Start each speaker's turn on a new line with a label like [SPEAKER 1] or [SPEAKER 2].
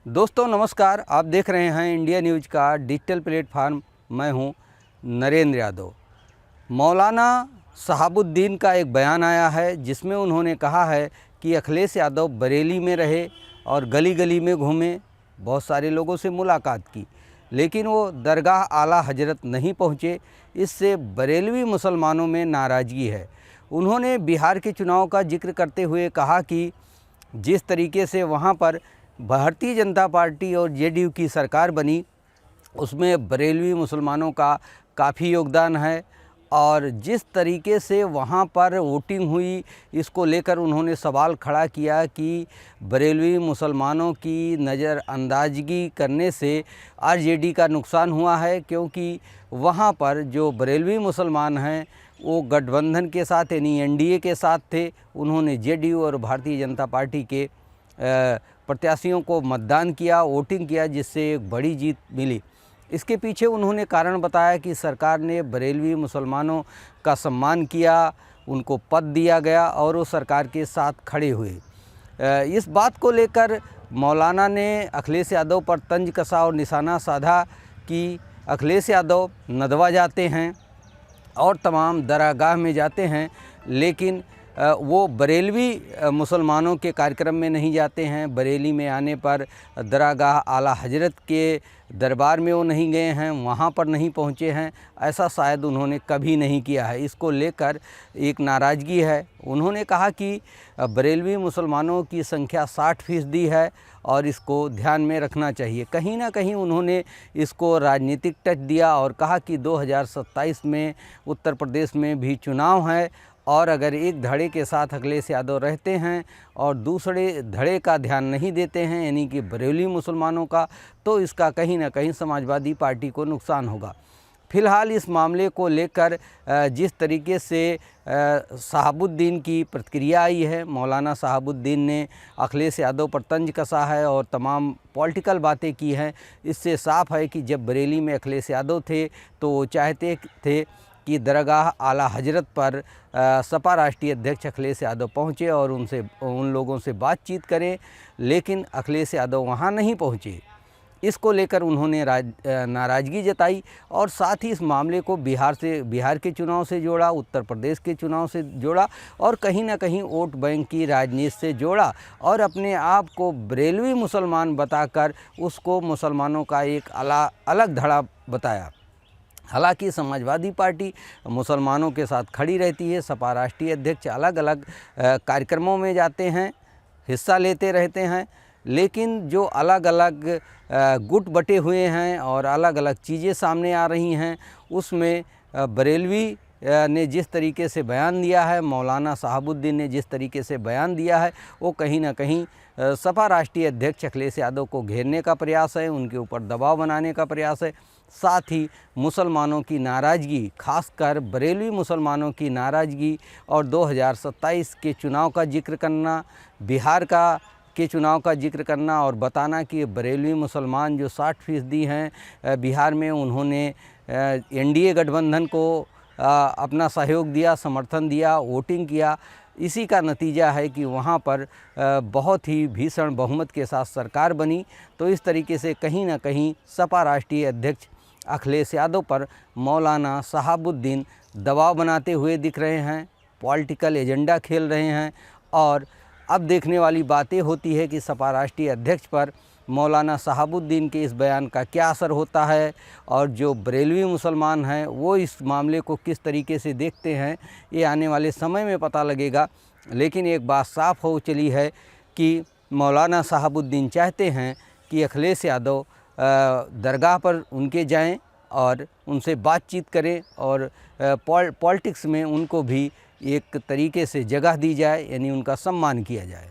[SPEAKER 1] दोस्तों नमस्कार, आप देख रहे हैं इंडिया न्यूज़ का डिजिटल प्लेटफार्म। मैं हूं नरेंद्र यादव। मौलाना शहाबुद्दीन का एक बयान आया है जिसमें उन्होंने कहा है कि अखिलेश यादव बरेली में रहे और गली गली में घूमे, बहुत सारे लोगों से मुलाकात की, लेकिन वो दरगाह आला हजरत नहीं पहुँचे। इससे बरेलवी मुसलमानों में नाराज़गी है। उन्होंने बिहार के चुनाव का जिक्र करते हुए कहा कि जिस तरीके से वहाँ पर भारतीय जनता पार्टी और जेडीयू की सरकार बनी, उसमें बरेलवी मुसलमानों का काफ़ी योगदान है और जिस तरीके से वहाँ पर वोटिंग हुई, इसको लेकर उन्होंने सवाल खड़ा किया कि बरेलवी मुसलमानों की नज़रअंदाजगी करने से आरजेडी का नुकसान हुआ है, क्योंकि वहाँ पर जो बरेलवी मुसलमान हैं वो गठबंधन के साथ यानी एनडीए के साथ थे। उन्होंने जेडीयू और भारतीय जनता पार्टी के प्रत्याशियों को मतदान किया, वोटिंग किया, जिससे एक बड़ी जीत मिली। इसके पीछे उन्होंने कारण बताया कि सरकार ने बरेलवी मुसलमानों का सम्मान किया, उनको पद दिया गया और वो सरकार के साथ खड़े हुए। इस बात को लेकर मौलाना ने अखिलेश यादव पर तंज कसा और निशाना साधा कि अखिलेश यादव नदवा जाते हैं और तमाम दरगाह में जाते हैं, लेकिन वो बरेलवी मुसलमानों के कार्यक्रम में नहीं जाते हैं। बरेली में आने पर दरगाह आला हजरत के दरबार में वो नहीं गए हैं, वहाँ पर नहीं पहुँचे हैं, ऐसा शायद उन्होंने कभी नहीं किया है। इसको लेकर एक नाराज़गी है। उन्होंने कहा कि बरेलवी मुसलमानों की संख्या 60% है और इसको ध्यान में रखना चाहिए। कहीं ना कहीं उन्होंने इसको राजनीतिक टच दिया और कहा कि 2027 में उत्तर प्रदेश में भी चुनाव है और अगर एक धड़े के साथ अखिलेश यादव रहते हैं और दूसरे धड़े का ध्यान नहीं देते हैं, यानी कि बरेली मुसलमानों का, तो इसका कहीं ना कहीं समाजवादी पार्टी को नुकसान होगा। फ़िलहाल इस मामले को लेकर जिस तरीके से शहाबुद्दीन की प्रतिक्रिया आई है, मौलाना शहाबुद्दीन ने अखिलेश यादव पर तंज कसा है और तमाम पॉलिटिकल बातें की हैं, इससे साफ है कि जब बरेली में अखिलेश यादव थे तो वो चाहते थे कि दरगाह आला हजरत पर सपा राष्ट्रीय अध्यक्ष अखिलेश यादव पहुँचे और उन लोगों से बातचीत करें, लेकिन अखिलेश यादव वहाँ नहीं पहुँचे। इसको लेकर उन्होंने नाराज़गी जताई और साथ ही इस मामले को बिहार के चुनाव से जोड़ा, उत्तर प्रदेश के चुनाव से जोड़ा और कहीं ना कहीं वोट बैंक की राजनीति से जोड़ा और अपने आप को बरेलवी मुसलमान बताकर उसको मुसलमानों का एक अलग धड़ा बताया। हालांकि समाजवादी पार्टी मुसलमानों के साथ खड़ी रहती है। सपा राष्ट्रीय अध्यक्ष अलग अलग कार्यक्रमों में जाते हैं, हिस्सा लेते रहते हैं, लेकिन जो अलग अलग गुट बटे हुए हैं और अलग अलग चीज़ें सामने आ रही हैं, उसमें बरेलवी ने जिस तरीके से बयान दिया है, मौलाना शहाबुद्दीन ने जिस तरीके से बयान दिया है, वो कहीं ना कहीं सपा राष्ट्रीय अध्यक्ष अखिलेश यादव को घेरने का प्रयास है, उनके ऊपर दबाव बनाने का प्रयास है। साथ ही मुसलमानों की नाराज़गी, खासकर बरेलवी मुसलमानों की नाराज़गी और 2027 के चुनाव का जिक्र करना, बिहार के चुनाव का जिक्र करना और बताना कि बरेलवी मुसलमान जो 60% हैं बिहार में, उन्होंने एनडीए गठबंधन को अपना सहयोग दिया, समर्थन दिया, वोटिंग किया। इसी का नतीजा है कि वहाँ पर बहुत ही भीषण बहुमत के साथ सरकार बनी। तो इस तरीके से कहीं ना कहीं सपा राष्ट्रीय अध्यक्ष अखिलेश यादव पर मौलाना शहाबुद्दीन दबाव बनाते हुए दिख रहे हैं, पॉलिटिकल एजेंडा खेल रहे हैं और अब देखने वाली बातें होती है कि सपा राष्ट्रीय अध्यक्ष पर मौलाना शहाबुद्दीन के इस बयान का क्या असर होता है और जो बरेलवी मुसलमान हैं वो इस मामले को किस तरीके से देखते हैं, ये आने वाले समय में पता लगेगा। लेकिन एक बात साफ हो चली है कि मौलाना शहाबुद्दीन चाहते हैं कि अखिलेश यादव दरगाह पर उनके जाएं और उनसे बातचीत करें और पॉलिटिक्स में उनको भी एक तरीके से जगह दी जाए, यानी उनका सम्मान किया जाए।